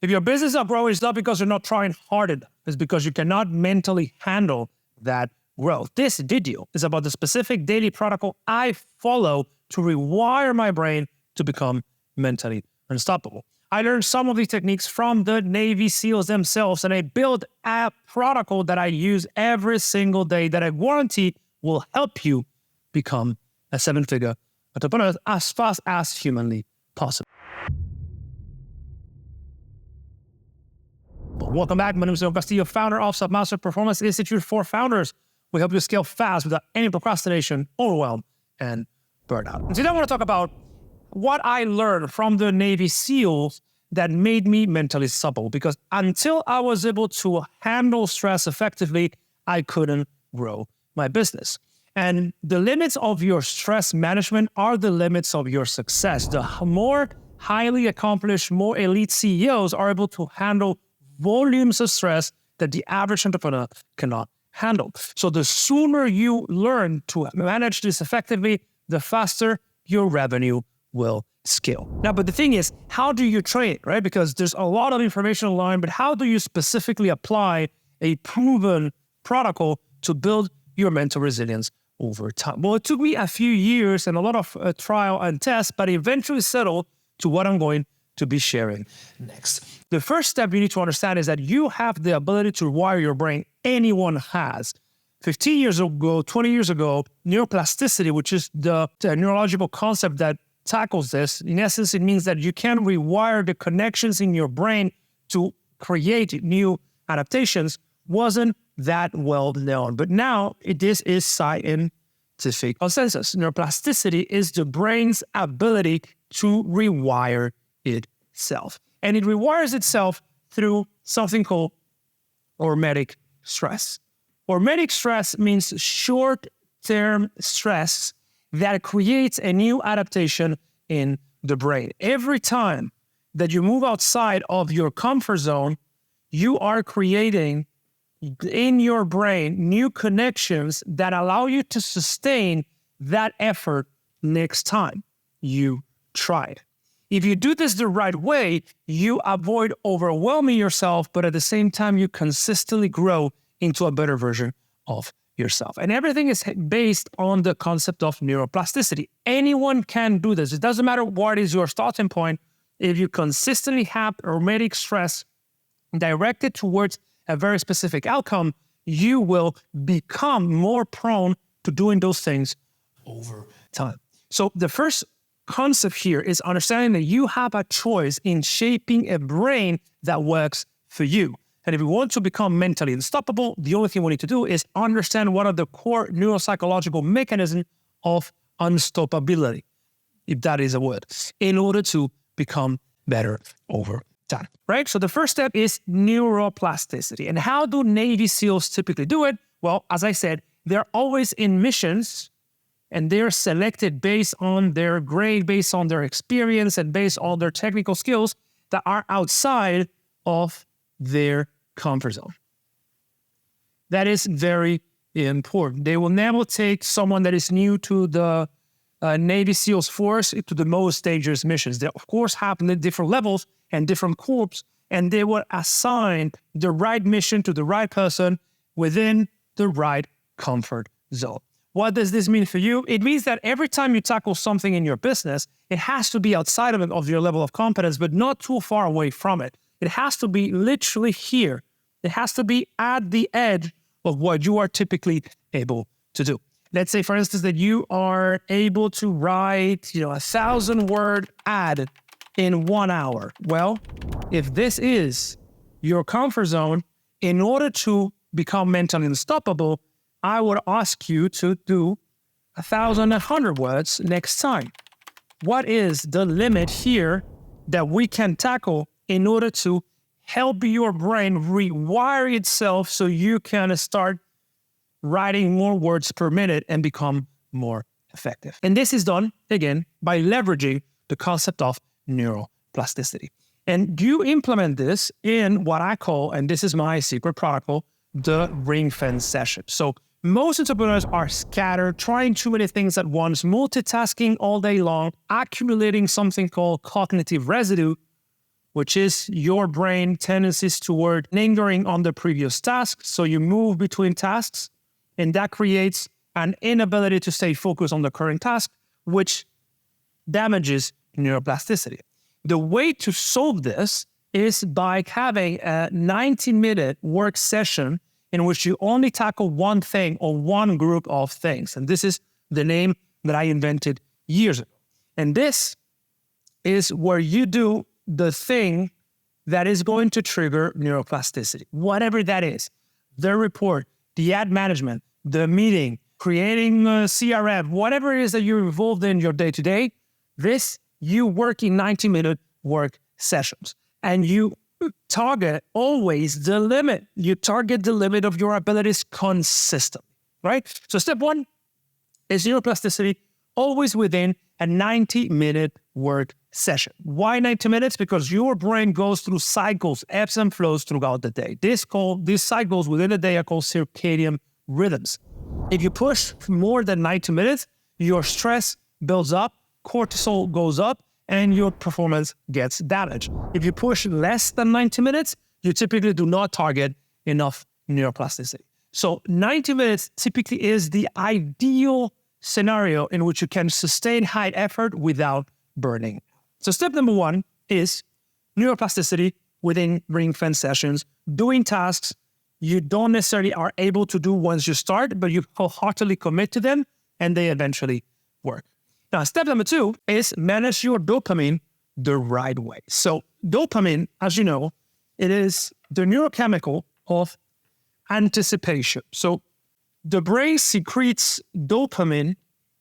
If your business is not growing, it's not because you're not trying hard enough. It's because you cannot mentally handle that growth. This video is about the specific daily protocol I follow to rewire my brain to become mentally unstoppable. I learned some of these techniques from the Navy SEALs themselves, and I built a protocol that I use every single day that I guarantee will help you become a seven-figure entrepreneur as fast as humanly possible. Welcome back. My name is Castillo, founder of Selfmastered Performance Institute for Founders. We help you scale fast without any procrastination, overwhelm, and burnout. And today I want to talk about what I learned from the Navy SEALs that made me mentally supple, because until I was able to handle stress effectively, I couldn't grow my business. And the limits of your stress management are the limits of your success. The more highly accomplished, more elite CEOs are able to handle volumes of stress that the average entrepreneur cannot handle. So the sooner you learn to manage this effectively, the faster your revenue will scale. Now, but the thing is, how do you train it, right? Because there's a lot of information online, but how do you specifically apply a proven protocol to build your mental resilience over time? Well, it took me a few years and a lot of trial and test, but eventually settled to what I'm going to be sharing next. The first step you need to understand is that you have the ability to rewire your brain. Anyone has. 15 years ago, 20 years ago, neuroplasticity, which is the neurological concept that tackles this, in essence, it means that you can rewire the connections in your brain to create new adaptations, wasn't that well known. But now this is scientific consensus. Neuroplasticity is the brain's ability to rewire itself. And it rewires itself through something called hormetic stress. Hormetic stress means short-term stress that creates a new adaptation in the brain. Every time that you move outside of your comfort zone, you are creating in your brain new connections that allow you to sustain that effort next time you try it. If you do this the right way, you avoid overwhelming yourself, but at the same time, you consistently grow into a better version of yourself. And everything is based on the concept of neuroplasticity. Anyone can do this. It doesn't matter what is your starting point. If you consistently have hormetic stress directed towards a very specific outcome, you will become more prone to doing those things over time. So the first concept here is understanding that you have a choice in shaping a brain that works for you. And if you want to become mentally unstoppable, the only thing we need to do is understand what are the core neuropsychological mechanisms of unstoppability, if that is a word, in order to become better over time, right? So the first step is neuroplasticity. And how do Navy SEALs typically do it? Well, as I said, they're always in missions, and they're selected based on their grade, based on their experience, and based on their technical skills that are outside of their comfort zone. That is very important. They will never take someone that is new to the Navy SEALs force to the most dangerous missions. They, of course, have different levels and different corps, and they will assign the right mission to the right person within the right comfort zone. What does this mean for you? It means that every time you tackle something in your business, it has to be outside of your level of competence, but not too far away from it. It has to be literally here. It has to be at the edge of what you are typically able to do. Let's say, for instance, that you are able to write, 1,000-word ad in 1 hour. Well, if this is your comfort zone, in order to become mentally unstoppable, I would ask you to do 1,100 words next time. What is the limit here that we can tackle in order to help your brain rewire itself so you can start writing more words per minute and become more effective? And this is done, again, by leveraging the concept of neuroplasticity. And you implement this in what I call, and this is my secret protocol, the ring fence session. So most entrepreneurs are scattered, trying too many things at once, multitasking all day long, accumulating something called cognitive residue, which is your brain tendencies toward lingering on the previous task. So you move between tasks, and that creates an inability to stay focused on the current task, which damages neuroplasticity. The way to solve this is by having a 90-minute work session in which you only tackle one thing or one group of things. And this is the name that I invented years ago. And this is where you do the thing that is going to trigger neuroplasticity, whatever that is. The report, the ad management, the meeting, creating a CRM, whatever it is that you're involved in your day-to-day, this you work in 90-minute work sessions. And you target always the limit. You target the limit of your abilities consistently, right? So step one is neuroplasticity, always within a 90-minute work session. Why 90 minutes? Because your brain goes through cycles, ebbs and flows throughout the day. These cycles within the day are called circadian rhythms. If you push more than 90 minutes, your stress builds up, cortisol goes up, and your performance gets damaged. If you push less than 90 minutes, you typically do not target enough neuroplasticity. So 90 minutes typically is the ideal scenario in which you can sustain high effort without burning. So step number one is neuroplasticity within ring-fence sessions, doing tasks you don't necessarily are able to do once you start, but you wholeheartedly commit to them and they eventually work. Now, step number two is manage your dopamine the right way. So dopamine, as you know, it is the neurochemical of anticipation. So the brain secretes dopamine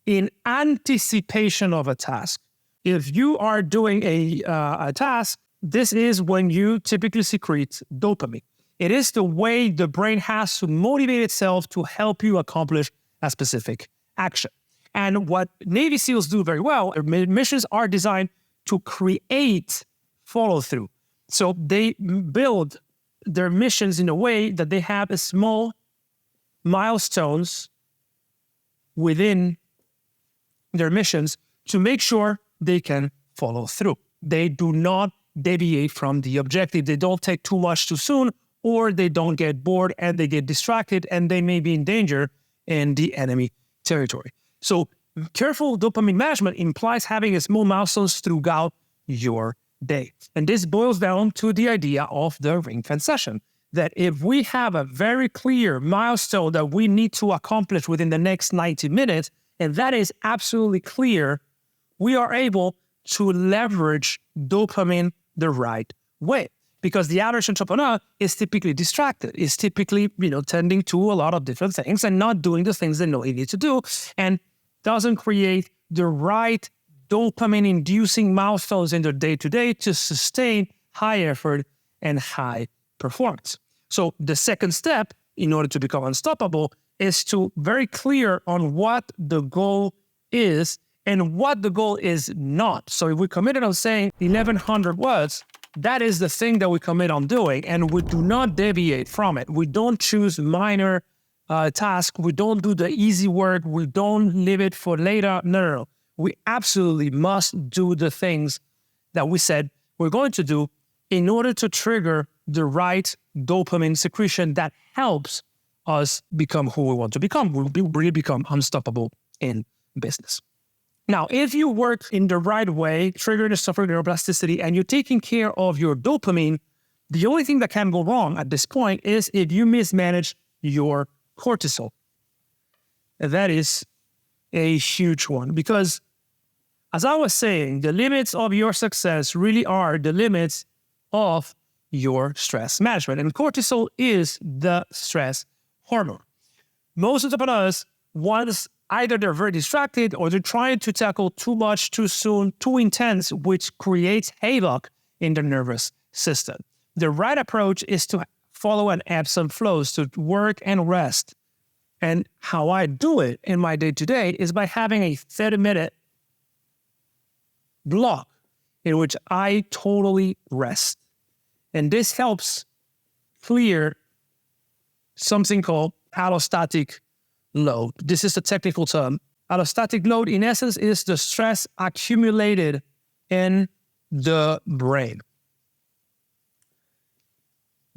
in anticipation of a task. If you are doing a task, this is when you typically secrete dopamine. It is the way the brain has to motivate itself to help you accomplish a specific action. And what Navy SEALs do very well, their missions are designed to create follow-through. So they build their missions in a way that they have a small milestones within their missions to make sure they can follow through. They do not deviate from the objective. They don't take too much too soon, or they don't get bored and they get distracted and they may be in danger in the enemy territory. So careful dopamine management implies having a small milestones throughout your day. And this boils down to the idea of the ring-fence session, that if we have a very clear milestone that we need to accomplish within the next 90 minutes, and that is absolutely clear, we are able to leverage dopamine the right way. Because the average entrepreneur is typically distracted, is typically, tending to a lot of different things and not doing the things they know he needs to do, and doesn't create the right dopamine-inducing milestones in their day-to-day to sustain high effort and high performance. So the second step, in order to become unstoppable, is to very clear on what the goal is and what the goal is not. So if we committed on saying 1,100 words, that is the thing that we commit on doing, and we do not deviate from it. We don't choose minor tasks. We don't do the easy work. We don't leave it for later. No. We absolutely must do the things that we said we're going to do in order to trigger the right dopamine secretion that helps us become who we want to become. We'll really become unstoppable in business. Now, if you work in the right way, triggering the suffering neuroplasticity, and you're taking care of your dopamine, the only thing that can go wrong at this point is if you mismanage your cortisol. And that is a huge one, because as I was saying, the limits of your success really are the limits of your stress management. And cortisol is the stress hormone. Most entrepreneurs, once either they're very distracted or they're trying to tackle too much, too soon, too intense, which creates havoc in the nervous system. The right approach is to follow an ebbs and flows, to work and rest. And how I do it in my day-to-day is by having a 30-minute block in which I totally rest. And this helps clear something called allostatic load. This is a technical term. Allostatic load, in essence, is the stress accumulated in the brain.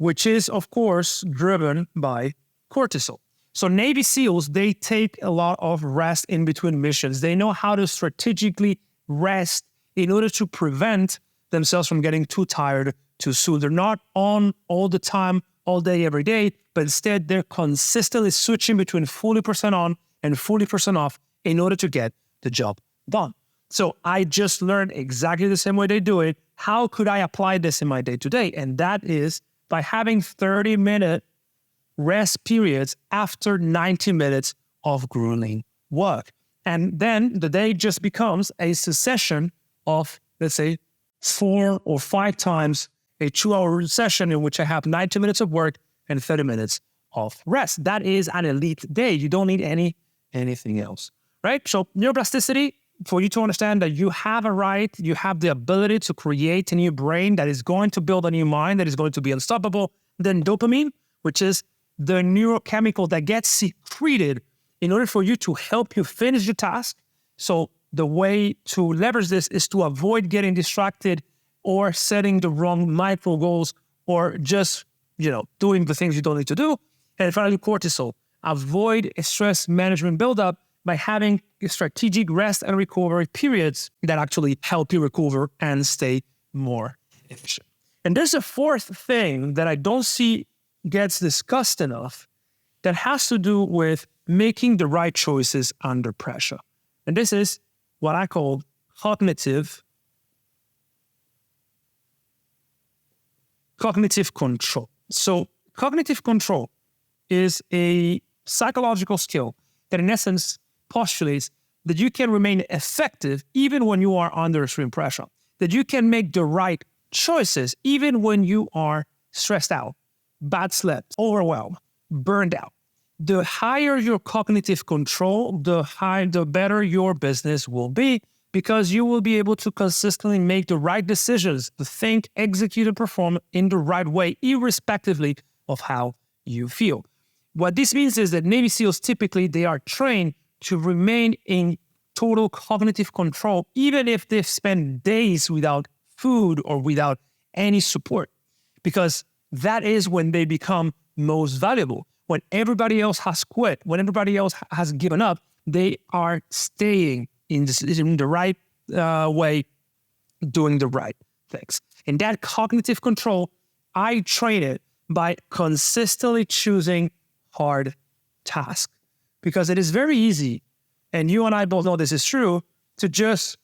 which is, of course, driven by cortisol. So Navy SEALs, they take a lot of rest in between missions. They know how to strategically rest in order to prevent themselves from getting too tired too soon. They're not on all the time, all day, every day, but instead they're consistently switching between 40% on and 40% off in order to get the job done. So I just learned exactly the same way they do it. How could I apply this in my day-to-day? And that is by having 30-minute rest periods after 90 minutes of grueling work. And then the day just becomes a succession of, let's say, 4 or 5 times a 2-hour session in which I have 90 minutes of work and 30 minutes of rest. That is an elite day. You don't need anything else, right? So neuroplasticity, for you to understand that you have a right, you have the ability to create a new brain that is going to build a new mind that is going to be unstoppable. Then dopamine, which is the neurochemical that gets secreted in order for you to help you finish your task. So the way to leverage this is to avoid getting distracted or setting the wrong micro goals or just, doing the things you don't need to do. And finally, cortisol. Avoid stress management buildup by having strategic rest and recovery periods that actually help you recover and stay more efficient. And there's a fourth thing that I don't see gets discussed enough that has to do with making the right choices under pressure. And this is what I call cognitive control. So cognitive control is a psychological skill that in essence postulates that you can remain effective even when you are under extreme pressure, that you can make the right choices even when you are stressed out, bad slept, overwhelmed, burned out. The higher your cognitive control, the better your business will be, because you will be able to consistently make the right decisions, to think, execute, and perform in the right way, irrespectively of how you feel. What this means is that Navy SEALs typically, they are trained to remain in total cognitive control, even if they've spent days without food or without any support, because that is when they become most valuable. When everybody else has quit, when everybody else has given up, they are staying in the right way, doing the right things. And that cognitive control, I train it by consistently choosing hard tasks, because it is very easy, and you and I both know this is true, to just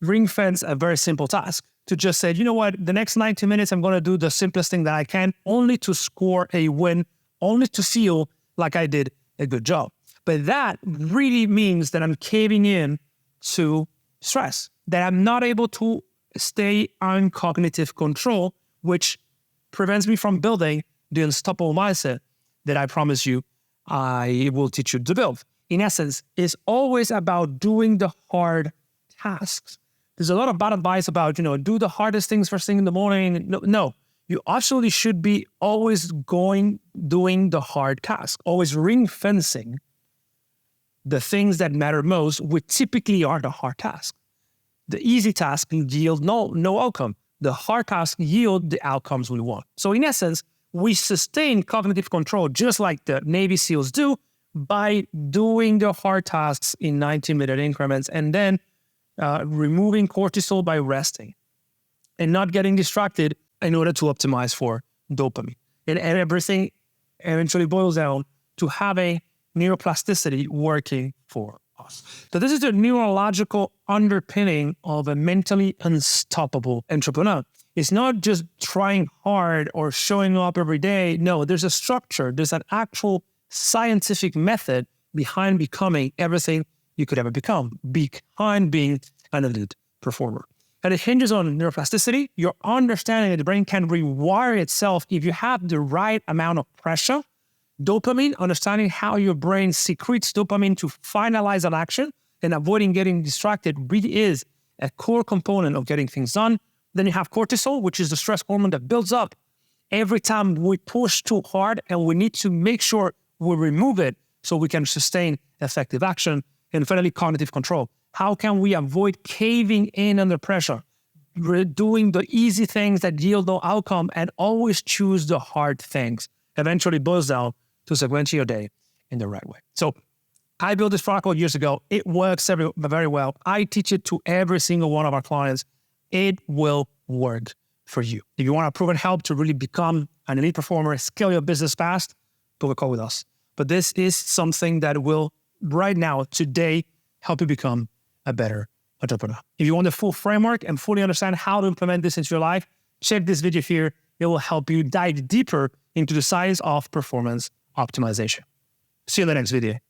ring fence a very simple task, to just say, you know what, the next 90 minutes, I'm going to do the simplest thing that I can, only to score a win, only to feel like I did a good job. But that really means that I'm caving in to stress, that I'm not able to stay on cognitive control, which prevents me from building the unstoppable mindset that I promise you I will teach you to build. In essence, it's always about doing the hard tasks. There's a lot of bad advice about, do the hardest things first thing in the morning. No, you actually should be always doing the hard task, always ring fencing the things that matter most, which typically are the hard tasks. The easy tasks yield no outcome. The hard tasks yield the outcomes we want. So in essence, we sustain cognitive control just like the Navy SEALs do by doing the hard tasks in 90-minute increments and then removing cortisol by resting and not getting distracted in order to optimize for dopamine. And everything eventually boils down to having neuroplasticity working for us. So this is the neurological underpinning of a mentally unstoppable entrepreneur. It's not just trying hard or showing up every day. No, there's a structure. There's an actual scientific method behind becoming everything you could ever become, behind being an elite performer. And it hinges on neuroplasticity, your understanding that the brain can rewire itself if you have the right amount of pressure. Dopamine, understanding how your brain secretes dopamine to finalize an action and avoiding getting distracted really is a core component of getting things done. Then you have cortisol, which is the stress hormone that builds up every time we push too hard, and we need to make sure we remove it so we can sustain effective action. And finally, cognitive control. How can we avoid caving in under pressure? doing the easy things that yield no outcome and always choose the hard things. Eventually boils down to segmenting your day in the right way. So I built this protocol years ago. It works very well. I teach it to every single one of our clients. It will work for you. If you want a proven help to really become an elite performer, scale your business fast, book a call with us. But this is something that will, right now, today, help you become a better entrepreneur. If you want the full framework and fully understand how to implement this into your life, check this video here. It will help you dive deeper into the science of performance optimization. See you in the next video.